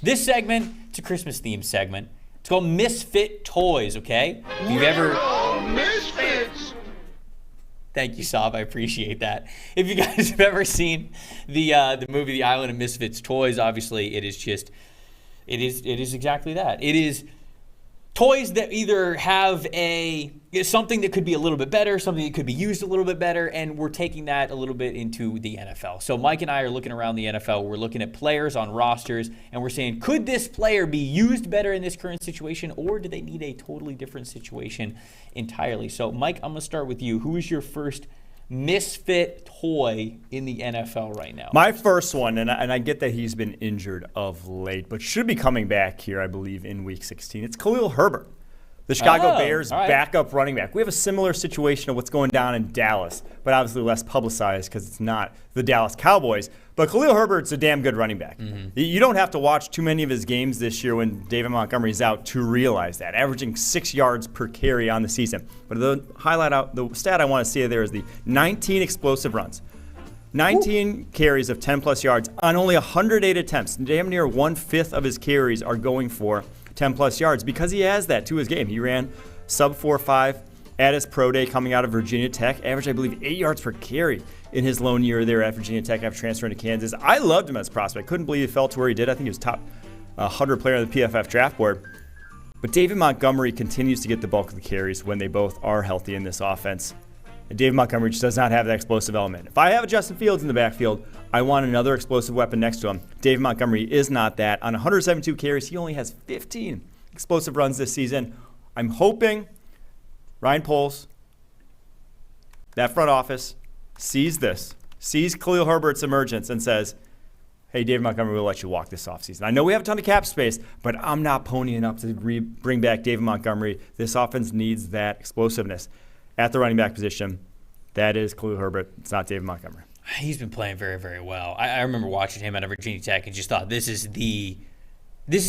This segment, it's a Christmas-themed segment. It's called Misfit Toys, okay? If you've ever... Misfits! Thank you, Saab. I appreciate that. If you guys have ever seen the movie The Island of Misfits Toys, obviously it is exactly that. It is toys that either have something that could be a little bit better, something that could be used a little bit better, and we're taking that a little bit into the NFL. So Mike and I are looking around the NFL. We're looking at players on rosters, and we're saying, could this player be used better in this current situation, or do they need a totally different situation entirely? So Mike, I'm going to start with you. Who is your first misfit toy in the NFL right now? My first one, and I get that he's been injured of late, but should be coming back here, I believe, in Week 16. It's Khalil Herbert, the Chicago Bears backup running back. We have a similar situation of what's going down in Dallas, but obviously less publicized because it's not the Dallas Cowboys. But Khalil Herbert's a damn good running back. Mm-hmm. You don't have to watch too many of his games this year when David Montgomery's out to realize that, averaging 6 yards per carry on the season. But the stat I want to see there is the 19 explosive runs. 19 carries of 10-plus yards on only 108 attempts. Damn near 1/5 of his carries are going for 10-plus yards because he has that to his game. He ran sub 4.5 at his pro day coming out of Virginia Tech, averaged, I believe, 8 yards per carry in his lone year there at Virginia Tech after transferring to Kansas. I loved him as a prospect. Couldn't believe he fell to where he did. I think he was top 100 player on the PFF draft board. But David Montgomery continues to get the bulk of the carries when they both are healthy in this offense. And David Montgomery just does not have that explosive element. If I have a Justin Fields in the backfield, I want another explosive weapon next to him. David Montgomery is not that. On 172 carries, he only has 15 explosive runs this season. I'm hoping Ryan Poles, that front office, sees Khalil Herbert's emergence and says, hey, David Montgomery, we'll let you walk this offseason. I know we have a ton of cap space, but I'm not ponying up to bring back David Montgomery. This offense needs that explosiveness at the running back position. That is Khalil Herbert. It's not David Montgomery. He's been playing very, very well. I remember watching him out of Virginia Tech and just thought this is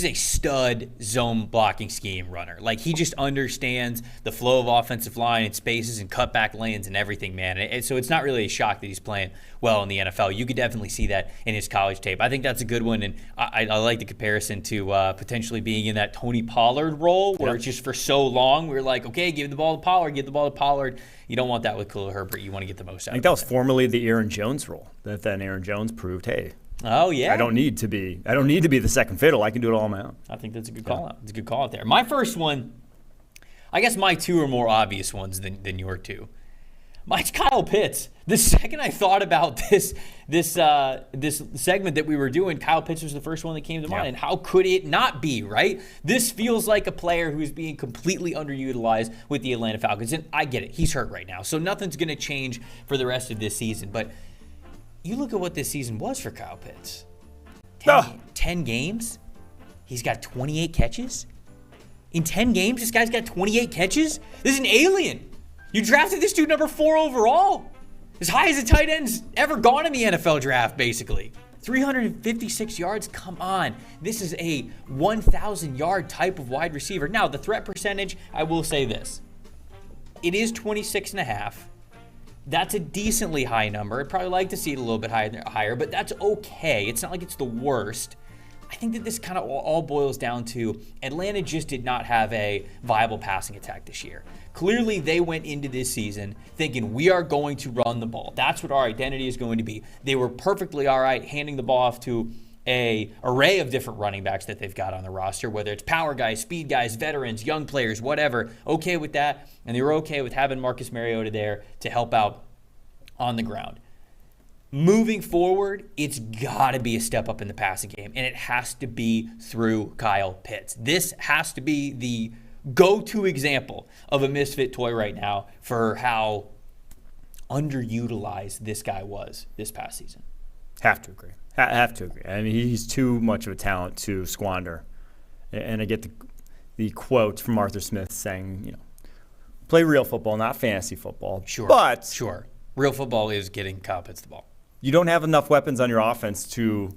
a stud zone blocking scheme runner. Like, he just understands the flow of offensive line and spaces and cutback lanes and everything, man. And so it's not really a shock that he's playing well in the NFL. You could definitely see that in his college tape. I think that's a good one, and I like the comparison to potentially being in that Tony Pollard role where it's just for so long we're like, okay, give the ball to Pollard. You don't want that with Khalil Herbert. You want to get the most out of it. I think that was formerly the Aaron Jones role. That then Aaron Jones proved, hey, oh yeah, I don't need to be the second fiddle. I can do it all on my own. I think that's a good call out. It's a good call out there. My first one, I guess my two are more obvious ones than your two. Mine's Kyle Pitts. The second I thought about this segment that we were doing, Kyle Pitts was the first one that came to mind. And how could it not be, right? This feels like a player who's being completely underutilized with the Atlanta Falcons. And I get it. He's hurt right now. So nothing's going to change for the rest of this season. But you look at what this season was for Kyle Pitts. 10 games, he's got 28 catches. In 10 games, this guy's got 28 catches? This is an alien. You drafted this dude number 4 overall. As high as a tight end's ever gone in the NFL draft, basically. 356 yards, come on. This is a 1,000-yard type of wide receiver. Now, the threat percentage, I will say this. It is 26.5. That's a decently high number. I'd probably like to see it a little bit higher, but that's okay. It's not like it's the worst. I think that this kind of all boils down to Atlanta just did not have a viable passing attack this year. Clearly, they went into this season thinking we are going to run the ball. That's what our identity is going to be. They were perfectly all right handing the ball off to an array of different running backs that they've got on the roster, whether it's power guys, speed guys, veterans, young players, whatever. Okay with that, and they were okay with having Marcus Mariota there to help out on the ground. Moving forward, it's got to be a step up in the passing game, and it has to be through Kyle Pitts. This has to be the go-to example of a misfit toy right now for how underutilized this guy was this past season. Have to agree. I mean, he's too much of a talent to squander. And I get the quote from Arthur Smith saying, play real football, not fantasy football. Sure. But sure. Real football is getting Kyle Pitts the ball. You don't have enough weapons on your offense to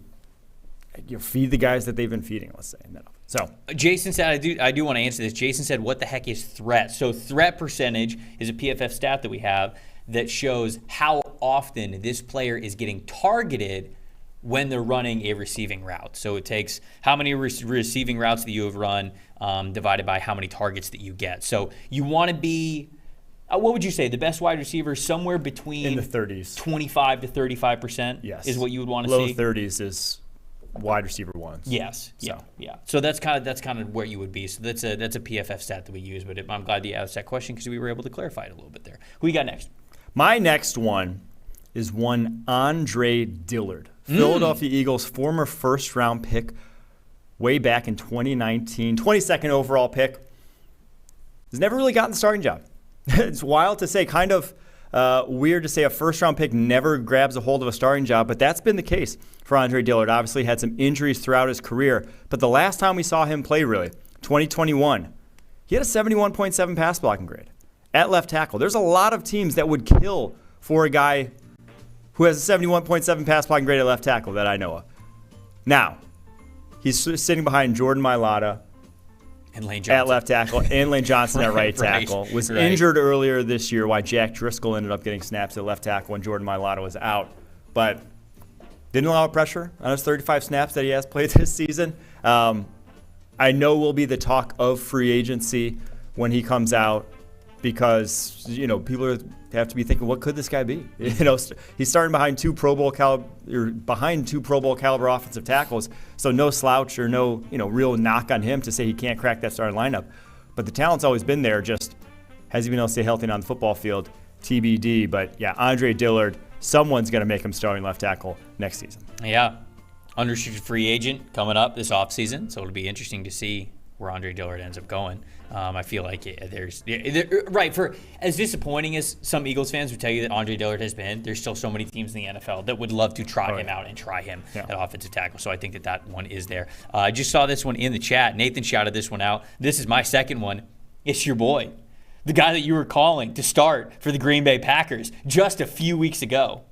feed the guys that they've been feeding, let's say. So Jason said, I do want to answer this. Jason said, what the heck is threat? So threat percentage is a PFF stat that we have that shows how often this player is getting targeted when they're running a receiving route. So it takes how many receiving routes that you have run divided by how many targets that you get. So you want to be, what would you say, the best wide receiver somewhere between in the 30s, 25 to 35%? Yes, is what you would want to see. Low 30s is wide receiver ones. Yes. So. Yeah. So that's kind of where you would be. So that's a PFF stat that we use. But I'm glad that you asked that question because we were able to clarify it a little bit there. Who you got next? My next one is one Andre Dillard, Philadelphia Eagles former first-round pick way back in 2019, 22nd overall pick. Has never really gotten the starting job. It's wild to say, kind of weird to say a first-round pick never grabs a hold of a starting job, but that's been the case for Andre Dillard. Obviously had some injuries throughout his career, but the last time we saw him play, really, 2021, he had a 71.7 pass blocking grade at left tackle. There's a lot of teams that would kill for a guy who has a 71.7 pass blocking grade at left tackle that I know of. Now, he's sitting behind Jordan Mailata and Lane Johnson at left tackle and Lane Johnson at right tackle. Was injured earlier this year, why Jack Driscoll ended up getting snaps at left tackle when Jordan Mailata was out. But didn't allow pressure on his 35 snaps that he has played this season. I know will be the talk of free agency when he comes out because, people have to be thinking, what could this guy be? He's starting behind two Pro Bowl caliber offensive tackles, so no slouch or no, real knock on him to say he can't crack that starting lineup. But the talent's always been there. Just has he been able to stay healthy on the football field? TBD. But yeah, Andre Dillard, someone's going to make him starting left tackle next season. Yeah, unrestricted free agent coming up this offseason, so it'll be interesting to see where Andre Dillard ends up going. I feel like for as disappointing as some Eagles fans would tell you that Andre Dillard has been, there's still so many teams in the NFL that would love to try him out and try him at offensive tackle. So I think that one is there. I just saw this one in the chat. Nathan shouted this one out. This is my second one. It's your boy, the guy that you were calling to start for the Green Bay Packers just a few weeks ago.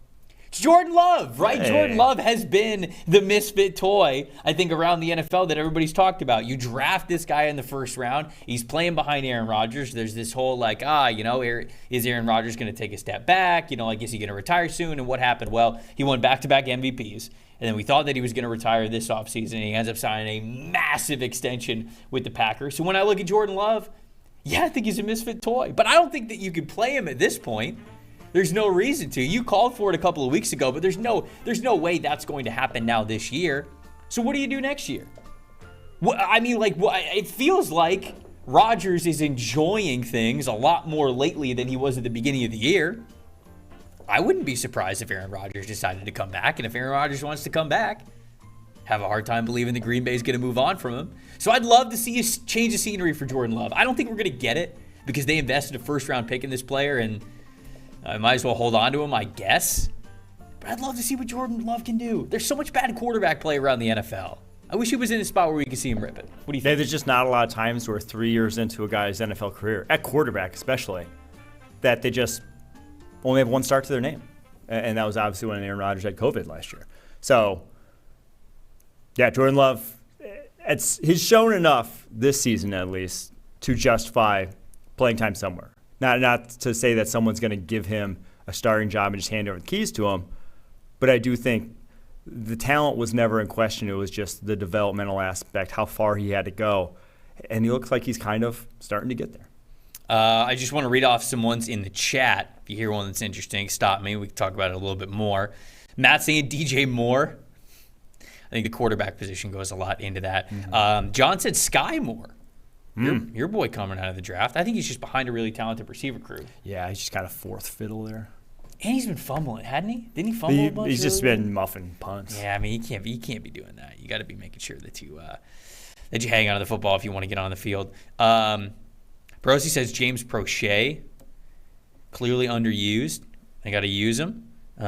Jordan Love, right? Hey. Jordan Love has been the misfit toy, I think, around the NFL that everybody's talked about. You draft this guy in the first round. He's playing behind Aaron Rodgers. There's this whole is Aaron Rodgers going to take a step back? Is he going to retire soon? And what happened? Well, he won back-to-back MVPs. And then we thought that he was going to retire this offseason, and he ends up signing a massive extension with the Packers. So when I look at Jordan Love, I think he's a misfit toy. But I don't think that you could play him at this point. There's no reason to. You called for it a couple of weeks ago, but there's no way that's going to happen now this year. So what do you do next year? It feels like Rodgers is enjoying things a lot more lately than he was at the beginning of the year. I wouldn't be surprised if Aaron Rodgers decided to come back, and if Aaron Rodgers wants to come back, have a hard time believing that Green Bay is going to move on from him. So I'd love to see a change of scenery for Jordan Love. I don't think we're going to get it because they invested a first-round pick in this player, and I might as well hold on to him, I guess. But I'd love to see what Jordan Love can do. There's so much bad quarterback play around the NFL. I wish he was in a spot where we could see him rip it. What do you think? There's just not a lot of times where 3 years into a guy's NFL career, at quarterback especially, that they just only have one start to their name. And that was obviously when Aaron Rodgers had COVID last year. So, yeah, Jordan Love, he's shown enough this season at least to justify playing time somewhere. Not to say that someone's going to give him a starting job and just hand over the keys to him, but I do think the talent was never in question. It was just the developmental aspect, how far he had to go, and he looks like he's kind of starting to get there. I just want to read off some ones in the chat. If you hear one that's interesting, stop me. We can talk about it a little bit more. Matt saying DJ Moore. I think the quarterback position goes a lot into that. Mm-hmm. John said Sky Moore. Your boy coming out of the draft. I think he's just behind a really talented receiver crew. Yeah, he's just got a fourth fiddle there. And he's been fumbling, hadn't he? Didn't he fumble a bunch? He's just been muffing punts. Yeah, he can't be doing that. You got to be making sure that you hang on to the football if you want to get on the field. Brosi says James Prochet, clearly underused. I got to use him. Who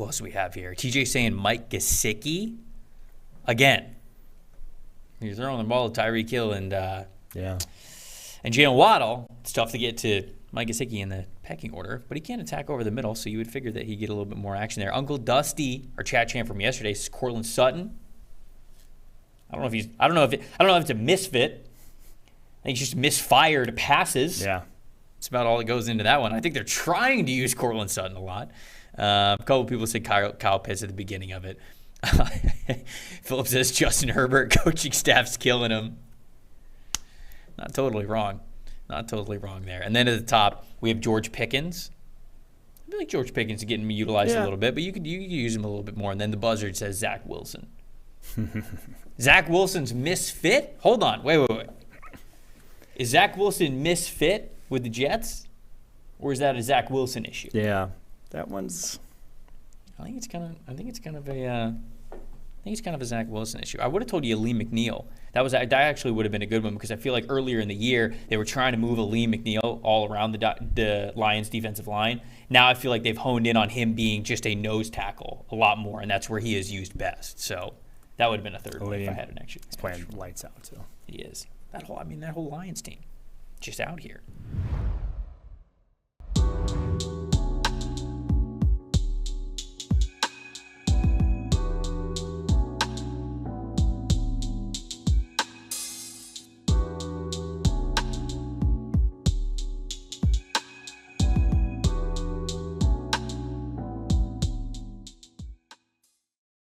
else do we have here? TJ saying Mike Gesicki. Again, you're throwing the ball to Tyreek Hill and Jalen Waddle. It's tough to get to Mike Gesicki in the pecking order, but he can attack over the middle, so you would figure that he'd get a little bit more action there. Uncle Dusty, our chat champ from yesterday, is Courtland Sutton. I don't know if it's a misfit. I think he's just misfired passes. Yeah. That's about all that goes into that one. I think they're trying to use Courtland Sutton a lot. A couple people said Kyle Pitts at the beginning of it. Philip says Justin Herbert coaching staff's killing him. Not totally wrong. Not totally wrong there. And then at the top, we have George Pickens. I feel like George Pickens is getting utilized a little bit, but you could use him a little bit more. And then the buzzard says Zach Wilson. Zach Wilson's misfit? Hold on. Wait. Is Zach Wilson misfit with the Jets? Or is that a Zach Wilson issue? Yeah. That one's I think it's kind of a Zach Wilson issue. I would have told you Lee McNeil. That actually would have been a good one because I feel like earlier in the year they were trying to move Lee McNeil all around the Lions defensive line. Now I feel like they've honed in on him being just a nose tackle a lot more, and that's where he is used best. So that would have been a third one if I had an extra. He's playing lights out too. He is. That whole Lions team, just out here.